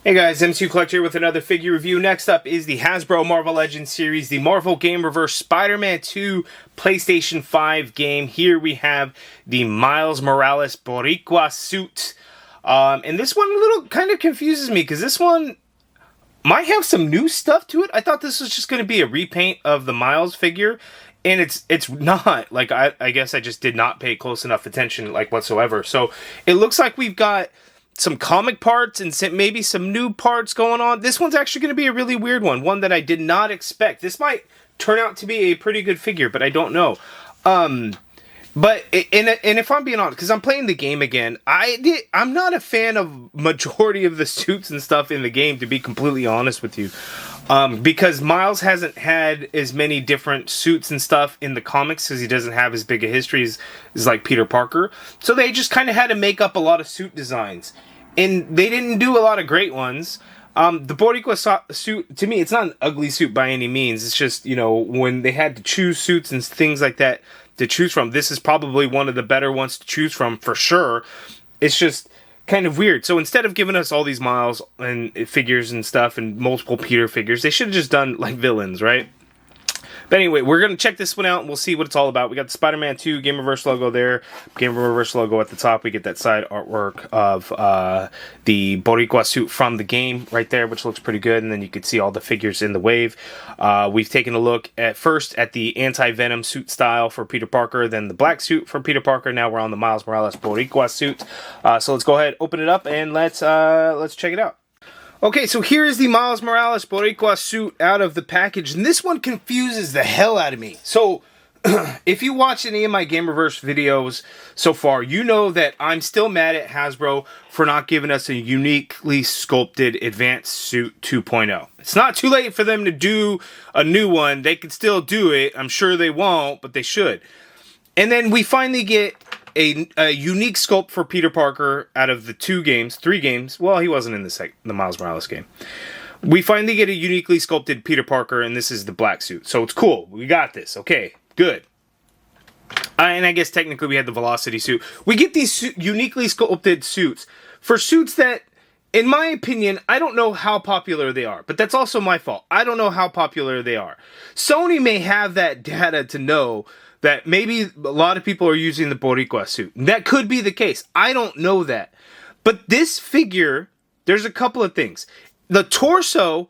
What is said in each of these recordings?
Hey guys, MCU Collector here with another figure review. Next up is the Hasbro Marvel Legends series, the Marvel GamerVerse Spider-Man 2 PlayStation 5 game. Here we have the Miles Morales Boricua suit. And this one a little kind of confuses me because this one might have some new stuff to it. I thought this was just going to be a repaint of the Miles figure. And it's not. Like, I guess I just did not pay close enough attention, like, whatsoever. So, it looks like we've got some comic parts and maybe some new parts going on. This one's actually going to be a really weird one that I did not expect. This might turn out to be a pretty good figure, but I don't know. But if I'm being honest, because I'm playing the game again, I'm not a fan of majority of the suits and stuff in the game, to be completely honest with you. Because Miles hasn't had as many different suits and stuff in the comics, because he doesn't have as big a history as like Peter Parker. So they just kind of had to make up a lot of suit designs. And they didn't do a lot of great ones. The Boricua suit, to me, it's not an ugly suit by any means. It's just, you know, when they had to choose suits and things like that to choose from, this is probably one of the better ones to choose from, for sure. It's just kind of weird. So instead of giving us all these Miles and figures and stuff and multiple Peter figures, they should have just done, like, villains, right? But anyway, we're going to check this one out and we'll see what it's all about. We got the Spider-Man 2 GamerVerse logo there. GamerVerse logo at the top. We get that side artwork of the Boricua suit from the game right there, which looks pretty good. And then you can see all the figures in the wave. We've taken a look at first at the anti-venom suit style for Peter Parker, then the black suit for Peter Parker. Now we're on the Miles Morales Boricua suit. So let's go ahead, open it up, and let's check it out. Okay, so here is the Miles Morales Boricua suit out of the package, and this one confuses the hell out of me. So, if you watch any of my GamerVerse videos so far, you know that I'm still mad at Hasbro for not giving us a uniquely sculpted Advanced Suit 2.0. It's not too late for them to do a new one. They can still do it. I'm sure they won't, but they should. And then we finally get a unique sculpt for Peter Parker out of the three games. Well, he wasn't in the Miles Morales game. We finally get a uniquely sculpted Peter Parker, and this is the black suit. So it's cool. We got this. Okay, good. And I guess technically we had the Velocity suit. We get these uniquely sculpted suits for suits that, in my opinion, I don't know how popular they are. But that's also my fault. I don't know how popular they are. Sony may have that data to know that maybe a lot of people are using the Boricua suit. That could be the case. I don't know that. But this figure, there's a couple of things. The torso,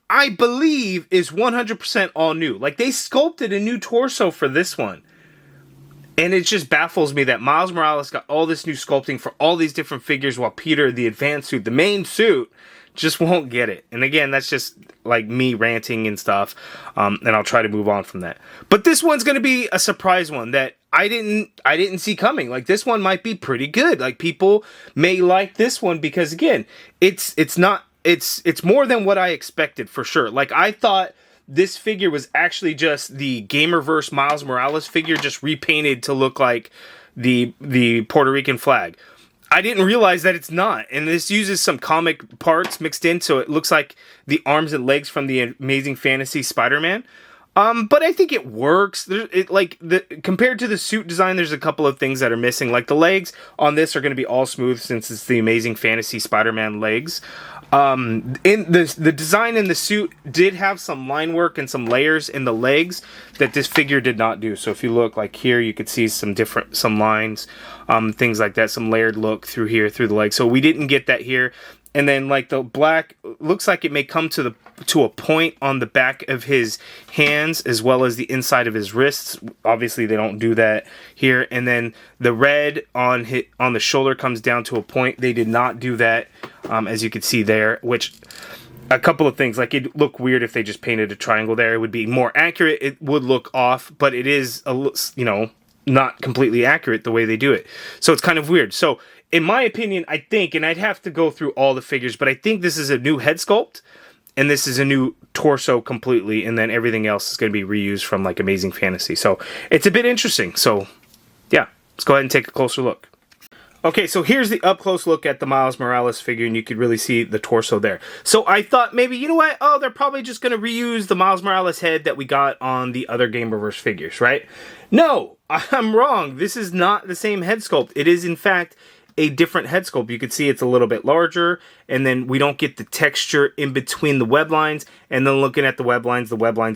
I believe, is 100% all new. Like, they sculpted a new torso for this one. And it just baffles me that Miles Morales got all this new sculpting for all these different figures, while Peter, the advanced suit, the main suit, just won't get it. And again, that's just like me ranting and stuff. And I'll try to move on from that. But this one's going to be a surprise one that I didn't see coming. Like, this one might be pretty good. Like, people may like this one because, again, it's more than what I expected, for sure. Like, I thought this figure was actually just the GamerVerse Miles Morales figure, just repainted to look like the Puerto Rican flag. I didn't realize that it's not, and this uses some comic parts mixed in, so it looks like the arms and legs from the Amazing Fantasy Spider-Man. But I think it works. Compared to the suit design, there's a couple of things that are missing. Like, the legs on this are going to be all smooth since it's the Amazing Fantasy Spider-Man legs. In the design in the suit did have some line work and some layers in the legs that this figure did not do. So if you look, like, here, you could see some lines, things like that, some layered look through here, through the legs. So we didn't get that here. And then, like, the black looks like it may come to a point on the back of his hands as well as the inside of his wrists. Obviously, they don't do that here. And then the red on the shoulder comes down to a point. They did not do that, as you can see there. Which, a couple of things, like, it'd look weird if they just painted a triangle there. It would be more accurate. It would look off, but it is not completely accurate the way they do it. So it's kind of weird. So, in my opinion, I think, and I'd have to go through all the figures, but I think this is a new head sculpt, and this is a new torso completely, and then everything else is going to be reused from, like, Amazing Fantasy. So, it's a bit interesting. So, yeah, let's go ahead and take a closer look. Okay, so here's the up-close look at the Miles Morales figure, and you could really see the torso there. So I thought maybe, you know what? Oh, they're probably just going to reuse the Miles Morales head that we got on the other GamerVerse figures, right? No, I'm wrong. This is not the same head sculpt. It is, in fact, a different head sculpt. You can see it's a little bit larger, and then we don't get the texture in between the web lines. And then looking at the web lines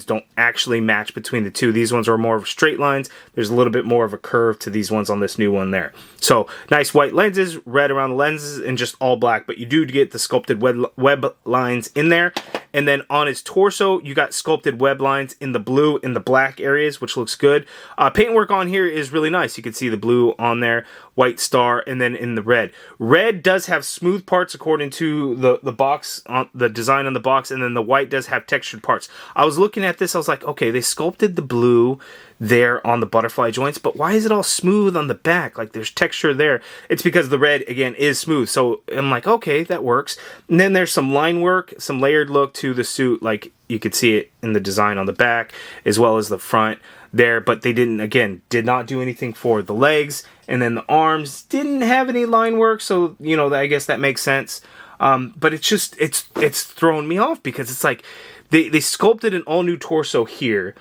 don't actually match between the two. These ones are more of straight lines. There's a little bit more of a curve to these ones on this new one there. So nice white lenses, red around the lenses, and just all black. But you do get the sculpted web lines in there. And then on his torso, you got sculpted web lines in the blue and the black areas, which looks good. Paintwork on here is really nice. You can see the blue on there, white star, and then in the red. Red does have smooth parts according to the box, the design on the box, and then the white does have textured parts. I was looking at this, I was like, okay, they sculpted the blue there on the butterfly joints, but why is it all smooth on the back? Like there's texture there. It's because the red, again, is smooth. So I'm like, okay, that works. And then there's some line work, some layered look to the suit. Like you could see it in the design on the back as well as the front there, but they did not do anything for the legs. And then the arms didn't have any line work. So, you know, I guess that makes sense. But it's just, it's thrown me off because it's like they sculpted an all new torso here.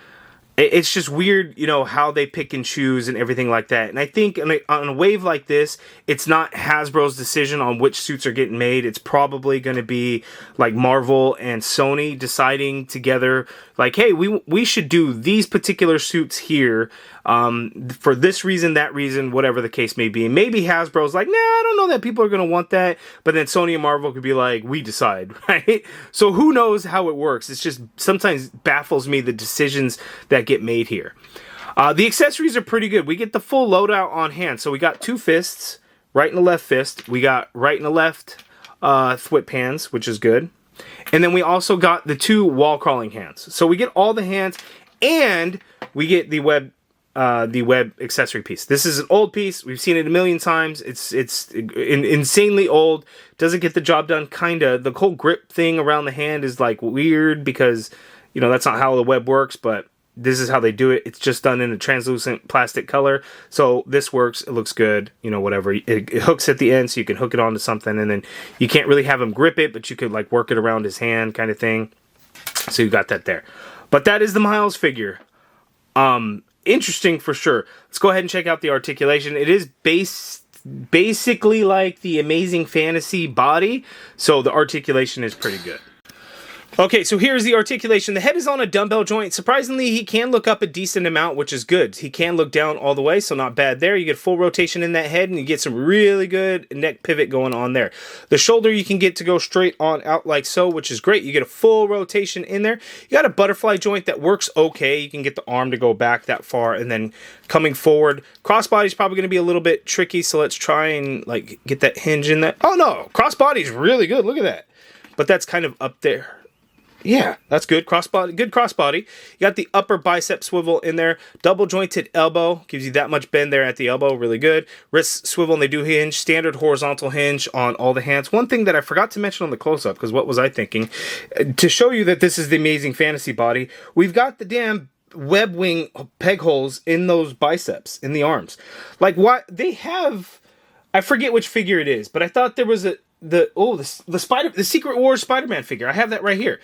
It's just weird, you know, how they pick and choose and everything like that. And I think on a wave like this, it's not Hasbro's decision on which suits are getting made. It's probably going to be like Marvel and Sony deciding together, like, hey, we should do these particular suits here for this reason, that reason, whatever the case may be. And maybe Hasbro's like, nah, I don't know that people are going to want that. But then Sony and Marvel could be like, we decide, right? So who knows how it works? It's just sometimes baffles me the decisions that get made here. The accessories are pretty good. We get the full loadout on hand. So we got 2 fists, right and the left fist. We got right and the left thwip hands, which is good. And then we also got the 2 wall crawling hands. So we get all the hands, and we get the web accessory piece. This is an old piece. We've seen it a million times. It's insanely old. Doesn't get the job done, kinda. The whole grip thing around the hand is like weird because, you know, that's not how the web works, but this is how they do it. It's just done in a translucent plastic color. So this works. It looks good. You know, whatever. It hooks at the end, so you can hook it onto something, and then you can't really have him grip it, but you could like work it around his hand kind of thing. So you got that there. But that is the Miles figure. Interesting for sure. Let's go ahead and check out the articulation. It is basically like the Amazing Fantasy body, so the articulation is pretty good. Okay, so here's the articulation. The head is on a dumbbell joint. Surprisingly, he can look up a decent amount, which is good. He can look down all the way, so not bad there. You get full rotation in that head, and you get some really good neck pivot going on there. The shoulder you can get to go straight on out like so, which is great. You get a full rotation in there. You got a butterfly joint that works okay. You can get the arm to go back that far, and then coming forward. Crossbody is probably going to be a little bit tricky, so let's try and like get that hinge in there. Oh no, crossbody is really good. Look at that. But that's kind of up there. Yeah, that's good. Crossbody, good crossbody. You got the upper bicep swivel in there. Double jointed elbow. Gives you that much bend there at the elbow. Really good. Wrist swivel, and they do hinge. Standard horizontal hinge on all the hands. One thing that I forgot to mention on the close-up, because what was I thinking? To show you that this is the Amazing Fantasy body, we've got the damn web wing peg holes in those biceps, in the arms. Like, what? They have... I forget which figure it is, but I thought there was the Secret Wars Spider-Man figure. I have that right here.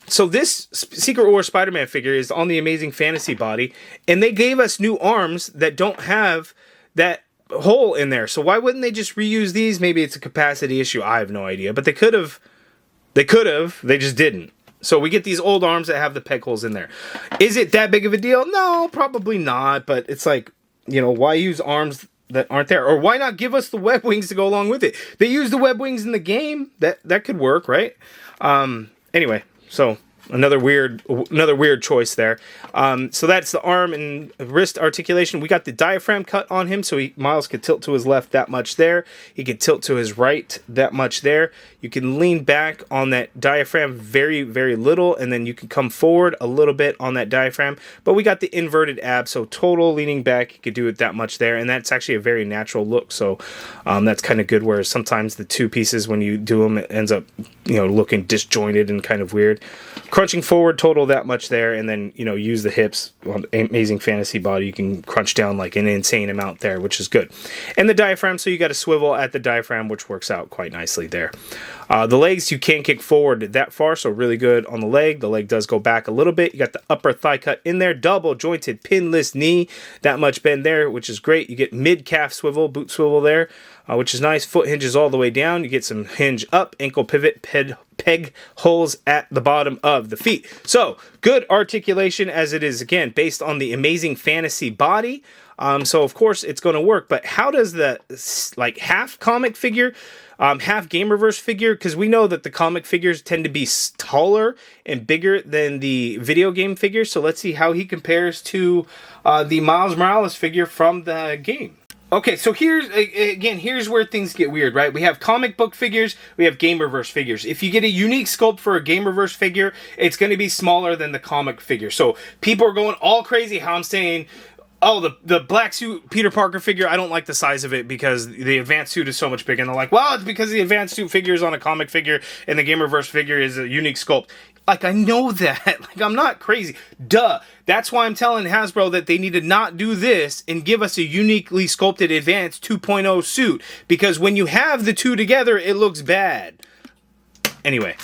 So this Secret Wars Spider-Man figure is on the Amazing Fantasy body, and they gave us new arms that don't have that hole in there. So why wouldn't they just reuse these? Maybe it's a capacity issue. I have no idea, but they could have. They just didn't. So we get these old arms that have the peg holes in there. Is it that big of a deal? No, probably not. But it's like, you know, why use arms that aren't there? Or why not give us the web wings to go along with it? They use the web wings in the game. That could work, right? Anyway, so another weird choice there. So that's the arm and wrist articulation. We got the diaphragm cut on him, so Miles could tilt to his left that much there. He could tilt to his right that much there. You can lean back on that diaphragm very, very little, and then you can come forward a little bit on that diaphragm. But we got the inverted ab, so total leaning back, you could do it that much there, and that's actually a very natural look. So that's kind of good, whereas sometimes the two pieces, when you do them, it ends up, you know, looking disjointed and kind of weird. Crunching forward, total that much there, and then, you know, use the hips on Amazing Fantasy body. You can crunch down like an insane amount there, which is good. And the diaphragm, so you got a swivel at the diaphragm, which works out quite nicely there. The legs, you can't kick forward that far, so really good on the leg. The leg does go back a little bit. You got the upper thigh cut in there, double jointed pinless knee, that much bend there, which is great. You get mid-calf swivel, boot swivel there, which is nice. Foot hinges all the way down. You get some hinge up, ankle pivot, peg holes at the bottom of the feet. So, good articulation as it is, again, based on the amazing fantasy body. So, of course, it's going to work. But how does the, like, half comic figure, half GamerVerse figure, because we know that the comic figures tend to be taller and bigger than the video game figures. So, let's see how he compares to the Miles Morales figure from the game. Okay, so here's where things get weird, right? We have comic book figures, we have GamerVerse figures. If you get a unique sculpt for a GamerVerse figure, it's going to be smaller than the comic figure. So people are going all crazy how I'm saying, oh, the black suit Peter Parker figure, I don't like the size of it because the advanced suit is so much bigger. And they're like, well, it's because the advanced suit figure is on a comic figure and the GamerVerse figure is a unique sculpt. Like, I know that. Like, I'm not crazy. Duh. That's why I'm telling Hasbro that they need to not do this and give us a uniquely sculpted advanced 2.0 suit. Because when you have the two together, it looks bad. Anyway.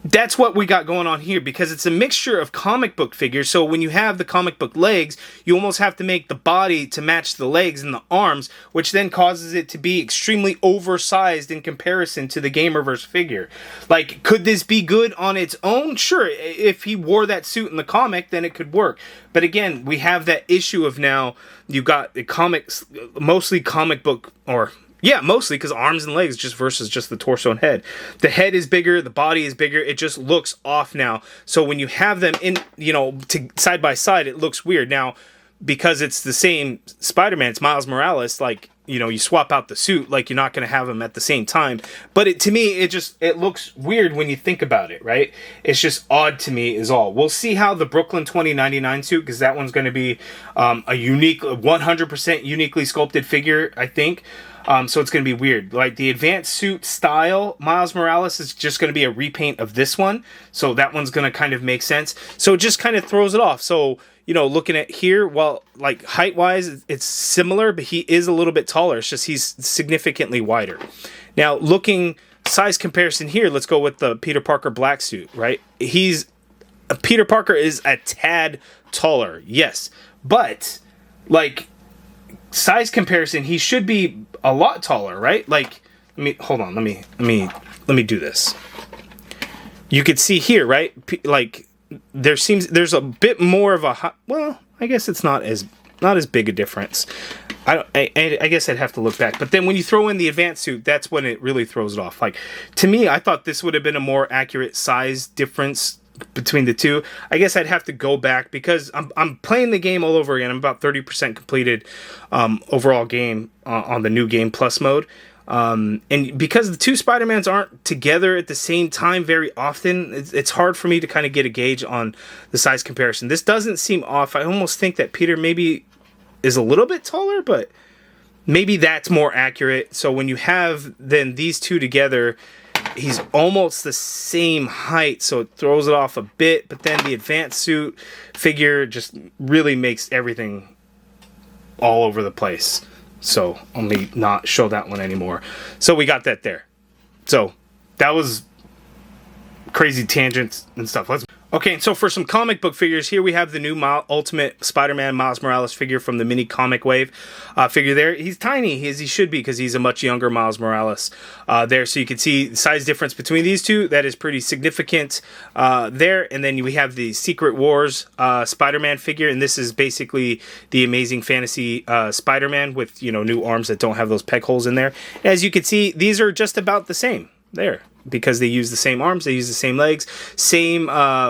That's what we got going on here, because it's a mixture of comic book figures. So when you have the comic book legs, you almost have to make the body to match the legs and the arms, which then causes it to be extremely oversized in comparison to the GamerVerse figure. Like, could this be good on its own? Sure, if he wore that suit in the comic, then it could work. But again, we have that issue of now, you've got the comics, mostly comic book, or... yeah, mostly because arms and legs just versus just the torso and head. The head is bigger, the body is bigger, it just looks off now. So when you have them in, you know, side by side, it looks weird. Now, because it's the same Spider-Man, it's Miles Morales, like, you know, you swap out the suit, like, you're not going to have them at the same time. But to me, it looks weird when you think about it, right? It's just odd to me is all. We'll see how the Brooklyn 2099 suit, because that one's going to be a unique, 100% uniquely sculpted figure, I think. So it's going to be weird. Like, the advanced suit style Miles Morales is just going to be a repaint of this one. So that one's going to kind of make sense. So it just kind of throws it off. So, you know, looking at here, well, like, height-wise, it's similar, but he is a little bit taller. It's just he's significantly wider. Now, looking size comparison here, let's go with the Peter Parker black suit, right? Peter Parker is a tad taller, yes. But, like... size comparison, he should be a lot taller, right? Like, hold on, let me do this. You could see here, right? Like, there's a bit more of a, well, I guess it's not as big a difference. I guess I'd have to look back. But then when you throw in the advanced suit, that's when it really throws it off. Like, to me, I thought this would have been a more accurate size difference between the two. I guess I'd have to go back because I'm playing the game all over again. I'm about 30% completed overall game on the new game plus mode. And because the two Spider-Mans aren't together at the same time very often, it's hard for me to kind of get a gauge on the size comparison. This doesn't seem off. I almost think that Peter maybe is a little bit taller, but maybe that's more accurate. So when you have then these two together, he's almost the same height, so it throws it off a bit. But then the advanced suit figure just really makes everything all over the place. So let me not show that one anymore. So we got that there. So that was crazy tangents and stuff. Okay, so for some comic book figures, here we have the new Ultimate Spider-Man Miles Morales figure from the mini comic wave figure there. He's tiny, as he should be, because he's a much younger Miles Morales there. So you can see the size difference between these two. That is pretty significant there. And then we have the Secret Wars Spider-Man figure, and this is basically the Amazing Fantasy Spider-Man with, you know, new arms that don't have those peg holes in there. As you can see, these are just about the same there, because they use the same arms, they use the same legs, same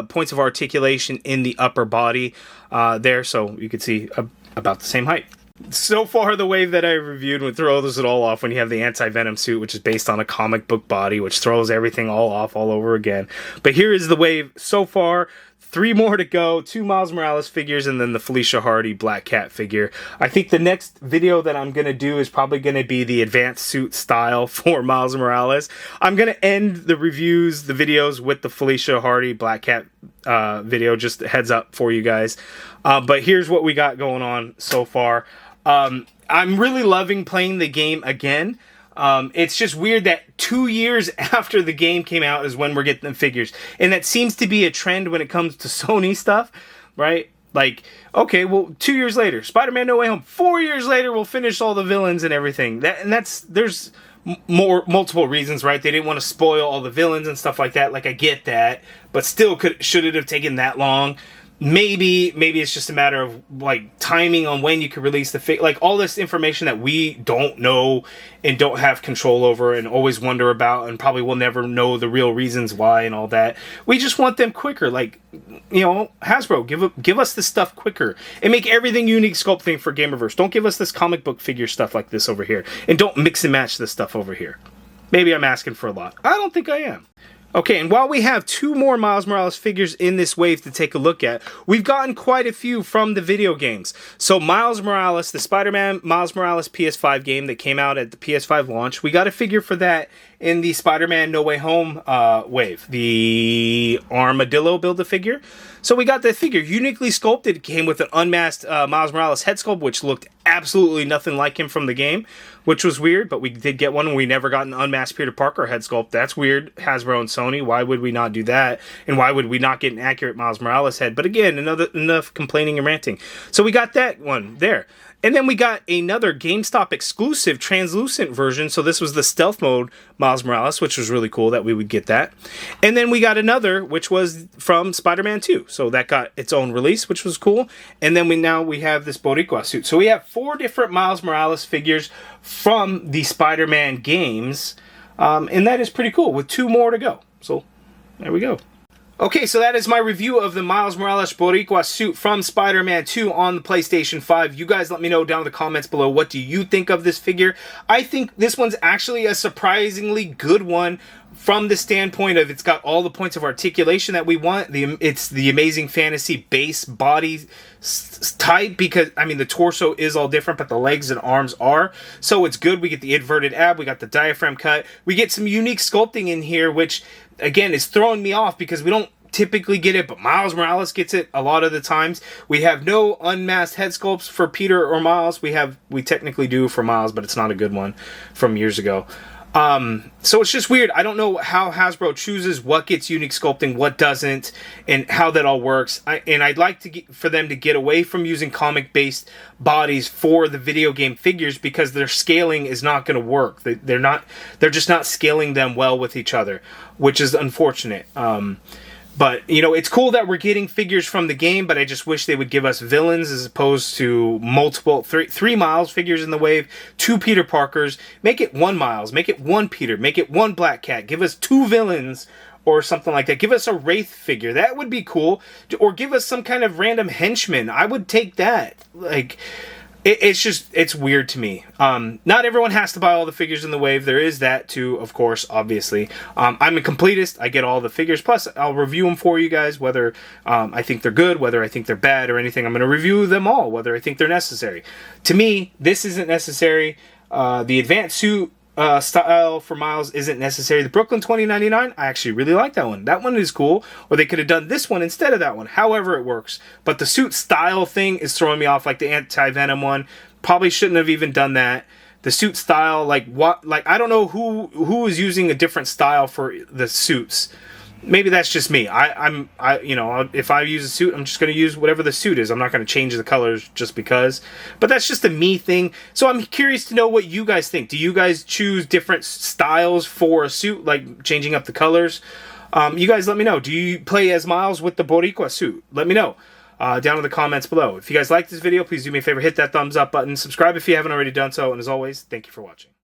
points of articulation in the upper body there, so you can see about the same height. So far, the wave that I reviewed would throw it all off when you have the anti-venom suit, which is based on a comic book body, which throws everything all off all over again. But here is the wave so far. 3 more to go, 2 Miles Morales figures, and then the Felicia Hardy Black Cat figure. I think the next video that I'm going to do is probably going to be the advanced suit style for Miles Morales. I'm going to end the reviews, the videos, with the Felicia Hardy Black Cat video, just a heads up for you guys. But here's what we got going on so far. I'm really loving playing the game again. It's just weird that 2 years after the game came out is when we're getting the figures. And that seems to be a trend when it comes to Sony stuff, right? Like, okay, well, 2 years later, Spider-Man No Way Home. 4 years later, we'll finish all the villains and everything. There's multiple reasons, right? They didn't want to spoil all the villains and stuff like that. Like, I get that, but still, should it have taken that long? Maybe it's just a matter of like timing on when you could release the like all this information that we don't know and don't have control over and always wonder about, and probably will never know the real reasons why and all that. We just want them quicker. Like, you know, Hasbro, give us this stuff quicker and make everything unique sculpting for GamerVerse. Don't give us this comic book figure stuff like this over here, and don't mix and match this stuff over here. Maybe I'm asking for a lot. I don't think I am. Okay, and while we have 2 more Miles Morales figures in this wave to take a look at, we've gotten quite a few from the video games. So Miles Morales, the Spider-Man Miles Morales PS5 game that came out at the PS5 launch, we got a figure for that in the Spider-Man No Way Home wave, the Armadillo Build-A-Figure. So we got the figure uniquely sculpted. It came with an unmasked Miles Morales head sculpt, which looked absolutely nothing like him from the game, which was weird, but we did get one, and we never got an unmasked Peter Parker head sculpt. That's weird, Hasbro and Sony. Why would we not do that? And why would we not get an accurate Miles Morales head? But again, enough complaining and ranting. So we got that one there. And then we got another GameStop exclusive translucent version. So this was the stealth mode Miles Morales, which was really cool that we would get that. And then we got another, which was from Spider-Man 2. So that got its own release, which was cool. And then we have this Boricua suit. So we have 4 different Miles Morales figures from the Spider-Man games. And that is pretty cool, with 2 more to go. So there we go. Okay, so that is my review of the Miles Morales Boricua suit from Spider-Man 2 on the PlayStation 5. You guys let me know down in the comments below, what do you think of this figure? I think this one's actually a surprisingly good one from the standpoint of it's got all the points of articulation that we want. It's the Amazing Fantasy base body type, because, I mean, the torso is all different, but the legs and arms are. So it's good. We get the inverted ab, we got the diaphragm cut, we get some unique sculpting in here, which, again, is throwing me off because we don't typically get it, but Miles Morales gets it a lot of the times. We have no unmasked head sculpts for Peter or Miles. We technically do for Miles, but it's not a good one from years ago. So it's just weird. I don't know how Hasbro chooses what gets unique sculpting, what doesn't, and how that all works. I'd like for them to get away from using comic-based bodies for the video game figures, because their scaling is not going to work. They're just not scaling them well with each other, which is unfortunate. But, you know, it's cool that we're getting figures from the game, but I just wish they would give us villains as opposed to multiple, three Miles figures in the wave, 2 Peter Parkers. Make it 1 Miles, make it 1 Peter, make it 1 Black Cat. Give us 2 villains or something like that. Give us a Wraith figure. That would be cool. Or give us some kind of random henchman. I would take that. Like, it's weird to me. Not everyone has to buy all the figures in the wave. There is that too, of course, obviously. I'm a completist. I get all the figures. Plus, I'll review them for you guys, whether I think they're good, whether I think they're bad, or anything. I'm going to review them all, whether I think they're necessary. To me, this isn't necessary. The advanced suit style for Miles isn't necessary. The Brooklyn 2099, I actually really like that one. That one is cool. Or they could have done this one instead of that one. However it works. But the suit style thing is throwing me off, like the anti-venom one. Probably shouldn't have even done that. The suit style, like I don't know who is using a different style for the suits. Maybe that's just me. You know, if I use a suit, I'm just going to use whatever the suit is. I'm not going to change the colors just because. But that's just a me thing. So I'm curious to know what you guys think. Do you guys choose different styles for a suit, like changing up the colors? You guys let me know. Do you play as Miles with the Boricua suit? Let me know down in the comments below. If you guys like this video, please do me a favor, hit that thumbs up button. Subscribe if you haven't already done so. And as always, thank you for watching.